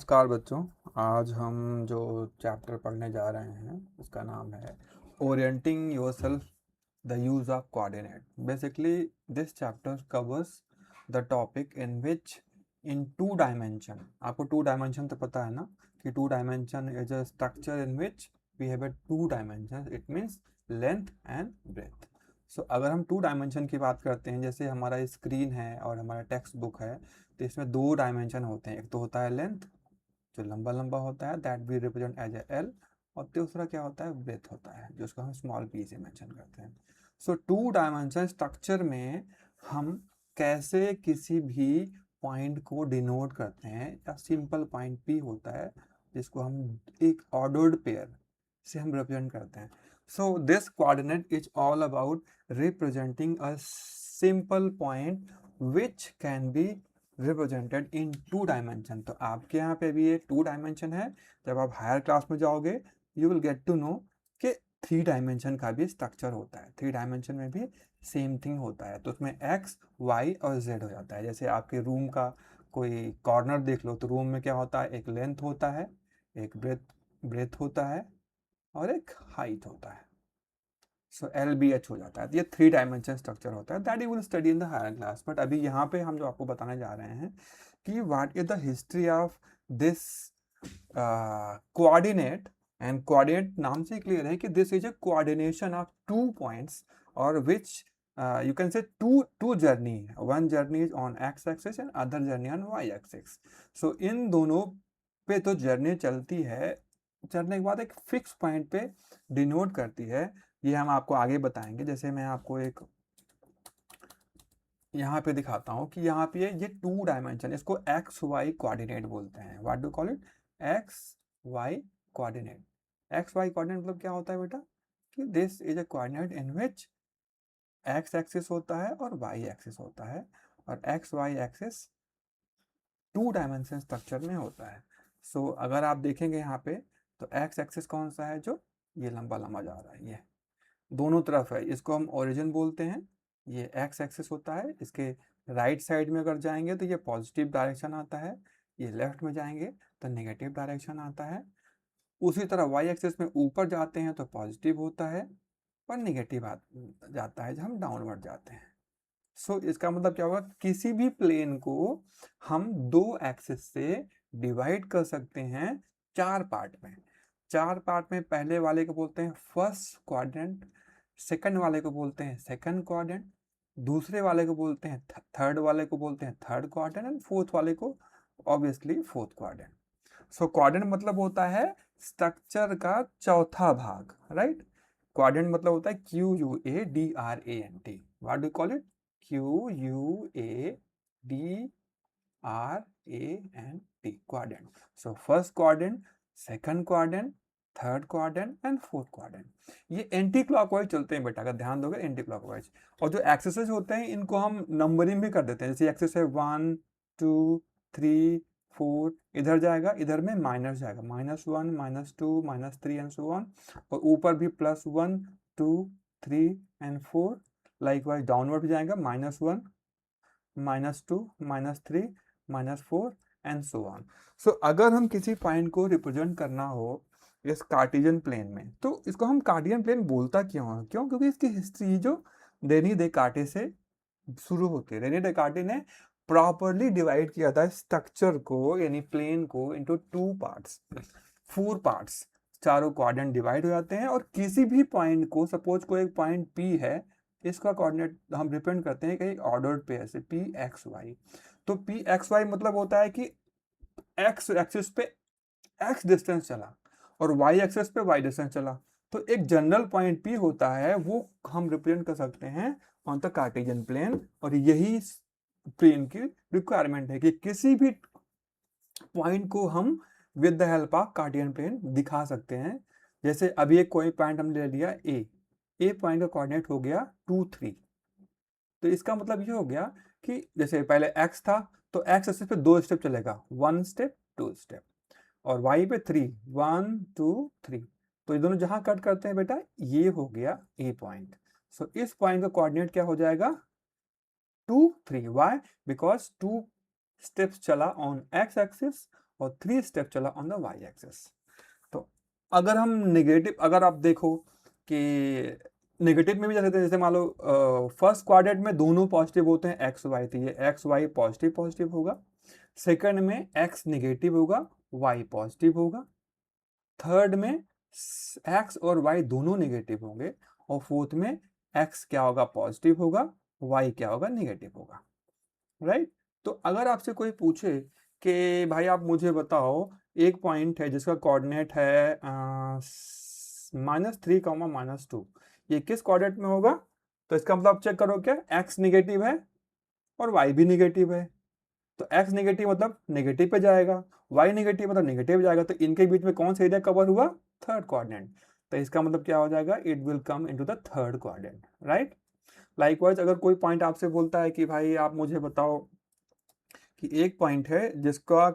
नमस्कार बच्चों। आज हम जो चैप्टर पढ़ने जा रहे हैं उसका नाम है orienting yourself the use of coordinate. Basically this chapter covers the topic in which in two dimension, आपको टू डायमेंशन तो पता है ना कि two dimension is a structure in which we have a two dimension, it means length and breadth. So अगर हम to dimension की बात करते हैं, जैसे हमारा स्क्रीन है और हमारा टेक्स्ट बुक है, तो इसमें दो डायमेंशन होते हैं। एक तो होता है लेंथ, जो लंबा लंबा होता है, that we represent as a L, और दूसरा क्या होता है, ब्रेथ होता है, जो उसको हम स्मॉल पी से मेंशन करते हैं। सो टू डायमेंशन स्ट्रक्चर में हम कैसे किसी भी पॉइंट को डिनोट करते हैं, या सिंपल पॉइंट पी होता है जिसको हम एक ऑर्डर्ड पेयर से हम रिप्रेजेंट करते हैं। So this coordinate is all about representing a simple point which can be represented in two dimension. तो आपके यहाँ पे भी ये टू डायमेंशन है। जब आप हायर क्लास में जाओगे you will get to know कि थ्री डायमेंशन का भी स्ट्रक्चर होता है, थ्री डायमेंशन में भी सेम थिंग होता है। तो उसमें एक्स वाई और जेड हो जाता है। जैसे आपके रूम का कोई कॉर्नर देख लो, तो रूम में क्या होता है, एक लेंथ होता है, एक ब्रेथ ब्रेथ होता है, और एक हाइट होता है। सो एल बी एच हो जाता है। तो ये थ्री डायमेंशन स्ट्रक्चर होता है, that you will study in the higher class. But अभी यहाँ पे हम जो आपको बताने जा रहे हैं कि what is the history of this coordinate. And coordinate नाम से क्लियर है कि this is a coordination of two points, और विच you can say two journey, one journey is on x axis and other journey on y axis. So इन दोनों पे तो journey चलती है, चलने के बाद एक फिक्स पॉइंट पे डिनोट करती है। ये हम आपको आगे बताएंगे। जैसे मैं आपको एक यहाँ पे दिखाता हूँ कि यहाँ पे ये टू डायमेंशन, इसको एक्स वाई कोऑर्डिनेट बोलते हैं। What do call it, X Y coordinate. X Y coordinate मतलब क्या होता है बेटा, कि this is a coordinate in which X axis होता है और वाई एक्सिस होता है, और X Y axis two dimension structure में होता है। सो अगर आप देखेंगे यहाँ पे, तो एक्स एक्सिस कौन सा है, जो ये लंबा लंबा जा रहा है, ये दोनों तरफ है, इसको हम ओरिजिन बोलते हैं। ये एक्स एक्सिस होता है। इसके राइट साइड में अगर जाएंगे तो ये पॉजिटिव डायरेक्शन आता है, ये लेफ्ट में जाएंगे तो नेगेटिव डायरेक्शन आता है। उसी तरह वाई एक्सिस में ऊपर जाते हैं तो पॉजिटिव होता है, और नेगेटिव जाता है जब हम डाउनवर्ड जाते हैं। सो इसका मतलब क्या होगा, किसी भी प्लेन को हम दो एक्सिस से डिवाइड कर सकते हैं चार पार्ट में। चार पार्ट में पहले वाले को बोलते हैं फर्स्ट क्वाड्रेंट, सेकंड वाले को बोलते हैं सेकंड क्वाड्रेंट, दूसरे वाले को बोलते हैं थर्ड वाले को बोलते हैं थर्ड क्वाड्रेंट, एंड फोर्थ वाले को ऑब्वियसली फोर्थ क्वाड्रेंट। सो क्वाड्रेंट मतलब होता है स्ट्रक्चर का चौथा भाग, राइट। क्वाड्रेंट मतलब होता है Q U A D R A N T. What do call it, Q U A D R A N T, quadrant. So first quadrant, second quadrant, third quadrant and fourth quadrant. ये anti clockwise चलते हैं बेटा, अगर ध्यान दोगे anti clockwise. और जो access होते हैं इनको हम नंबरिंग भी कर देते हैं। जैसे एक्सेस है 1 2 3 4, इधर जाएगा, इधर में माइनस जाएगा, -1 -2 -3 एंड सो ऑन। और ऊपर भी +1 2 3 एंड 4। लाइकवाइज डाउनवर्ड भी जाएगा, -1 -2 -3 -4 एंड सो ऑन। सो अगर हम किसी पॉइंट को रिप्रेजेंट करना हो इस कार्टेशियन प्लेन में, तो इसको हम कार्टेशियन प्लेन बोलता क्यों है, क्यों, क्योंकि इसकी हिस्ट्री जो रेनी डेकार्टे से शुरू होती है। रेनी डेकार्टे ने प्रॉपरली डिवाइड किया था स्ट्रक्चर को, यानी प्लेन को, into two parts, four parts. चारों क्वाड्रेंट डिवाइड हो जाते हैं, और किसी भी पॉइंट को, सपोज कोई एक पॉइंट पी है, इसका कोऑर्डिनेट हम रिप्रेजेंट करते हैं कहीं ऑर्डर्ड पेयर से, पी एक्स वाई। तो पी एक्स वाई मतलब होता है कि एक्स एक्सिस पे एक्स डिस्टेंस चला और वाई एक्सिस पे वाई डिस्टेंस चला। तो एक जनरल पॉइंट पी होता है, वो हम रिप्रेजेंट कर सकते हैं ऑन द कार्टेशियन प्लेन। और यही प्लेन की रिक्वायरमेंट है कि किसी भी पॉइंट को हम with the help of Cartesian plane दिखा सकते हैं। जैसे अभी एक कोई पॉइंट हमने ले लिया ए पॉइंट का कोऑर्डिनेट हो गया 2 3। तो इसका मतलब ये हो गया कि जैसे पहले x था, तो x एक्सिस पे दो स्टेप चलेगा, 1 स्टेप 2 स्टेप, और y पे 3 1 2 3। तो ये दोनों जहां कट करते हैं बेटा, ये हो गया ए पॉइंट। सो इस पॉइंट का कोऑर्डिनेट क्या हो जाएगा, 2 3। वाई, बिकॉज 2 स्टेप्स चला ऑन x एक्सिस और 3 स्टेप चला ऑन द वाई एक्सिस। तो अगर हम नेगेटिव, अगर आप देखो कि नेगेटिव में भी जैसे जैसे मान लो फर्स्ट क्वाड्रेंट में दोनों पॉजिटिव होते हैं एक्स वाई, तो ये एक्स वाई पॉजिटिव पॉजिटिव होगा। सेकंड में एक्स नेगेटिव होगा, वाई पॉजिटिव होगा। थर्ड में एक्स और वाई दोनों नेगेटिव होंगे। और फोर्थ में एक्स क्या होगा, पॉजिटिव होगा, वाई क्या होगा, नेगेटिव होगा। राइट। तो अगर आपसे कोई पूछे कि भाई आप मुझे बताओ एक पॉइंट है जिसका कोऑर्डिनेट है -3, -2, ये किस कोऑर्डिनेट में होगा, तो इसका मतलब चेक करो क्या एक्स नेगेटिव है और वाई भी नेगेटिव है। तो एक्स नेगेटिव मतलब नेगेटिव पे जाएगा, वाई नेगेटिव मतलब नेगेटिव जाएगा। तो इनके बीच में कौन सा एरिया कवर हुआ, थर्ड क्वाड्रेंट। तो इसका मतलब क्या हो जाएगा, it will come into the third quadrant. Right. Likewise अगर कोई पॉइंट आपसे बोलता है कि भाई आप मुझे बताओ कि एक पॉइंट है जिसका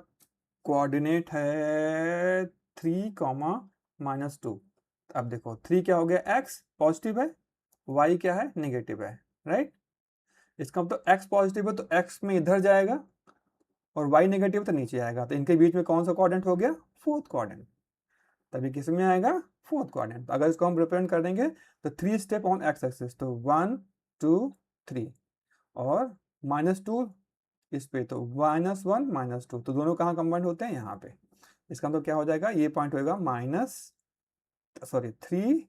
कोऑर्डिनेट है 3, -2। अब देखो 3 क्या हो गया, एक्स पॉजिटिव है, वाई क्या है, नेगेटिव है। राइट। इसका मतलब एक्स पॉजिटिव है तो एक्स में इधर जाएगा और वाई नेगेटिव तो नीचे आएगा। तो इनके बीच में कौन सा क्वाड्रेंट हो गया, फोर्थ क्वाड्रेंट। तभी किस में आएगा, फोर्थ क्वाड्रेंट। अगर इसको हम रिप्रेजेंट कर देंगे तो 3 स्टेप ऑन एक्स एक्सिस, तो 1 2 3, और -2 इस पे, तो -1 -2, तो दोनों कहाँ कंबाइंड होते हैं, यहाँ पे। इसका मतलब क्या हो जाएगा, ये पॉइंट होगा 3,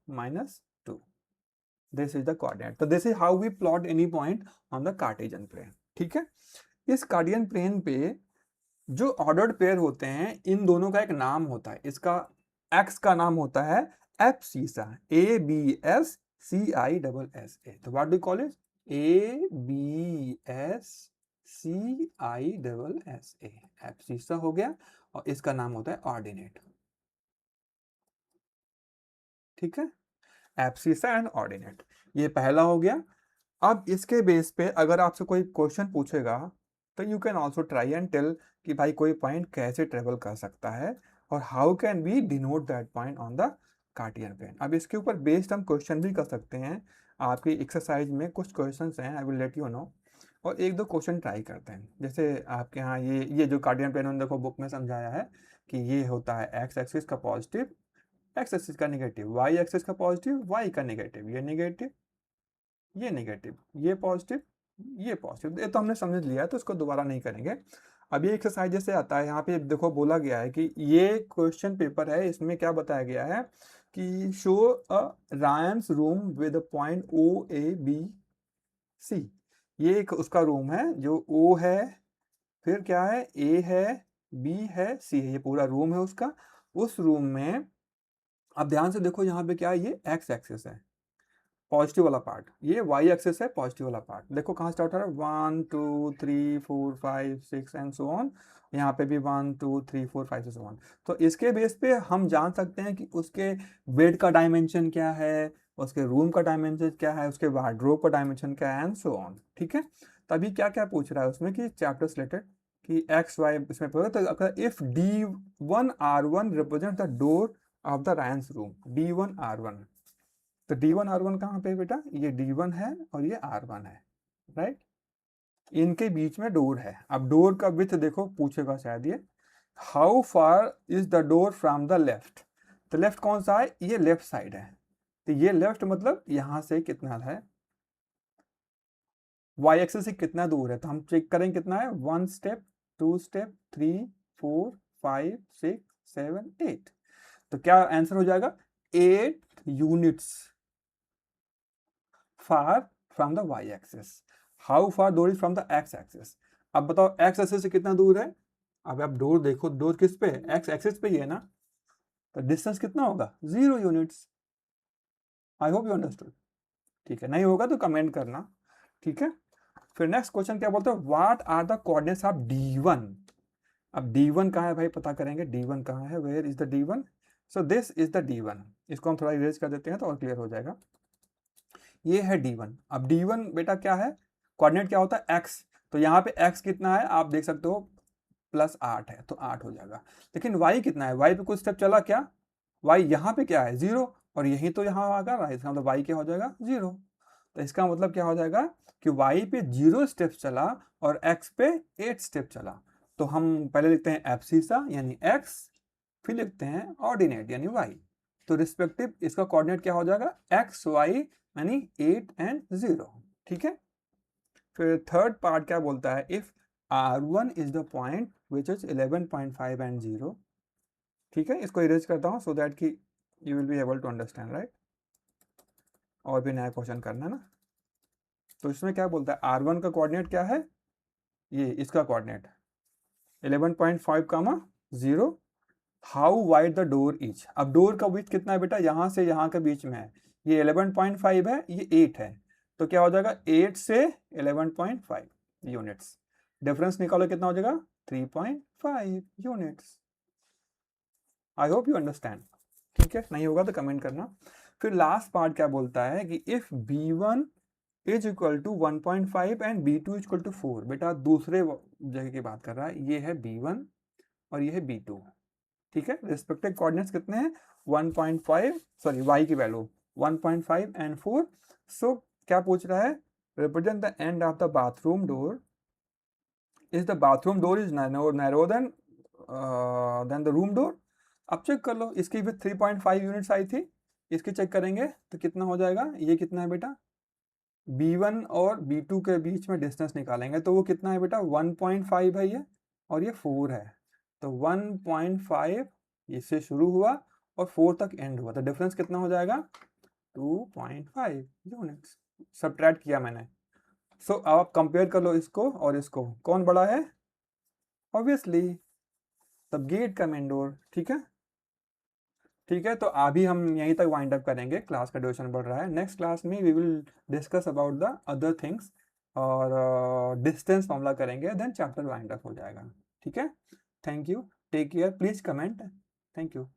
-2। This is the coordinate. तो this is how we plot any point on the Cartesian plane. ठीक है। इस कार्टेशियन प्लेन पे जो ऑर्डर्ड पेयर होते हैं, इन दोनों का एक नाम होता है। इसका एक्स का नाम होता है एब्सिसा, ABSCISSA। तो what do call it, ABSCISSA, abscissa हो गया। और इसका नाम होता है ऑर्डिनेट। ठीक है, एब्सिसा एंड ऑर्डिनेट, ये पहला हो गया। अब इसके बेस पे अगर आपसे कोई क्वेश्चन पूछेगा तो you can also try and tell कि भाई कोई पॉइंट कैसे ट्रेवल कर सकता है और how can we denote that point on the Cartesian plane. अब इसके ऊपर बेस्ड हम क्वेश्चन भी कर सकते हैं। आपकी एक्सरसाइज में कुछ क्वेश्चंस हैं, I will let you know, और एक दो क्वेश्चन ट्राई करते हैं। जैसे आपके यहाँ ये जो कार्टियन प्लेन उन्होंने देखो बुक में समझाया है कि ये होता है एक्स एक्सिस का पॉजिटिव, एक्स एक्सिस का नेगेटिव, वाई एक्सिस का पॉजिटिव, वाई का नेगेटिव, ये नेगेटिव, ये नेगेटिव, ये पॉजिटिव, ये पॉजिटिव। ये तो हमने समझ लिया है, तो इसको दोबारा नहीं करेंगे। अब ये एक्सरसाइज जैसे आता है, यहाँ पे देखो बोला गया है कि ये क्वेश्चन पेपर है, इसमें क्या बताया गया है कि show a Ryan's room with point OABC। ये एक उसका रूम है जो O है, फिर क्या है, A है, B है, C है, ये पूरा रूम है उसका। उस रूम में अब ध्यान से देखो, यहाँ पे क्या है, ये एक्स एक्सिस है, पॉजिटिव वाला पार्ट, ये वाई एक्सिस है, पॉजिटिव वाला पार्ट। देखो कहाँ स्टार्ट हो रहा है, 1 2 3 4 5 6 एंड सो ऑन। यहाँ पे भी 1 2 3 4 5 सो ऑन। तो इसके बेस पे हम जान सकते हैं कि उसके बेड का डायमेंशन क्या है, उसके रूम का डायमेंशन क्या है, उसके वार्डरोब का डायमेंशन क्या है, एंड सो ऑन। ठीक है। तभी क्या क्या पूछ रहा है उसमें कि चैप्टर रिलेटेड कि एक्स वाई इसमें पूछा, तो अगर if D1R1 represent the door of the Ryan's room, D1R1, तो D1R1 कहाँ पे बेटा, ये D1 है और ये R1 है। राइट। इनके बीच में डोर है। अब डोर का विड्थ देखो, पूछेगा शायद ये, how far is the door from the left. तो लेफ्ट कौन सा है, ये लेफ्ट साइड है। तो ये लेफ्ट मतलब यहां से कितना है, वाई एक्सिस से कितना दूर है, तो हम चेक करेंगे कितना है, 1 स्टेप, 2 स्टेप, 3 4 5 6 7 8। तो क्या आंसर हो जाएगा, 8 units far from the y axis. How far door is from the x axis? अब बताओ x axis से कितना दूर है। अब आप डोर देखो, डोर किस पे है, x axis पे ही है ना, तो डिस्टेंस कितना होगा, 0 units. I hope you understood. ठीक है, नहीं होगा तो कमेंट करना। ठीक है। फिर नेक्स्ट क्वेश्चन क्या बोलते हैं, what are the coordinates of D1। अब D1 कहाँ है भाई, पता करेंगे D1 कहाँ है, where is the D1। So this is the D1। इसको हम थोड़ा इरेज कर देते हैं तो और क्लियर हो जाएगा। ये है D1। अब D1 बेटा क्या है, कोऑर्डिनेट क्या होता है, x। तो यहाँ पे x कितना है, आप देख सकते हो +8 है, तो 8 हो जाएगा। लेकिन y कितना है, y पे कुछ स्टेप चला क्या, y यहाँ पे क्या है, 0, और यही तो यहाँ आएगा राइट, इसका मतलब y क्या हो जाएगा, 0। तो इसका मतलब क्या हो जाएगा कि y पे 0 स्टेप चला और x पे 8 स्टेप चला। तो तो हम पहले लिखते हैं एब्सिसा यानी x, फिर लिखते हैं ऑर्डिनेट यानी y। तो रिस्पेक्टिव इसका कोऑर्डिनेट क्या हो जाएगा, x y यानी 8 एंड 0। ठीक है, फिर थर्ड पार्ट क्या बोलता है, if r1 is the point which is 11.5 and 0। ठीक है, इसको इरेज करता हूँ सो दैट कि you will be able to understand, right. और भी नया क्वेश्चन करना है ना। तो इसमें क्या बोलता है, r1 का कोऑर्डिनेट क्या है, ये इसका coordinate 11.5 comma 0। How wide the door is, अब डोर का विड्थ कितना है बेटा, यहाँ से यहाँ के बीच में है, ये 11.5 है, ये 8 है, तो क्या हो जाएगा 8 से 11.5 यूनिट्स। डिफरेंस निकालो कितना हो जाएगा 3.5 units. I hope you understand. ठीक है, नहीं होगा तो कमेंट करना। फिर लास्ट पार्ट क्या बोलता है कि if b1 is equal to 1.5 and b2 is equal to 4। बेटा दूसरे जगह की बात कर रहा है, ये है b1 और ये है b2। ठीक है, रिस्पेक्टिव कोऑर्डिनेट्स कितने हैं 1.5, सॉरी y की वैल्यू 1.5 एंड 4। सो क्या पूछ रहा है, represent the end of the bathroom door, is the bathroom door is narrow then the room door. अब चेक कर लो, इसकी भी 3.5 यूनिट्स आई थी, इसकी चेक करेंगे तो कितना हो जाएगा, ये कितना है बेटा, b1 और b2 के बीच में डिस्टेंस निकालेंगे तो वो कितना है बेटा 1.5 है ये, और ये 4 है। तो 1.5 इससे शुरू हुआ और 4 तक एंड हुआ, तो डिफरेंस कितना हो जाएगा 2.5 यूनिट्स। सब्ट्रैक्ट किया मैंने। सो अब आप कंपेयर कर लो इसको और इसको, कौन बड़ा है, ऑब्वियसली तब गेट का मेन डोर। ठीक है, ठीक है, तो अभी हम यहीं तक वाइंड अप करेंगे, क्लास का ड्यूरेशन बढ़ रहा है। नेक्स्ट क्लास में we will discuss about the other things और डिस्टेंस फॉर्मूला करेंगे, देन चैप्टर वाइंड अप हो जाएगा। ठीक है, thank you, take care, please comment, thank you.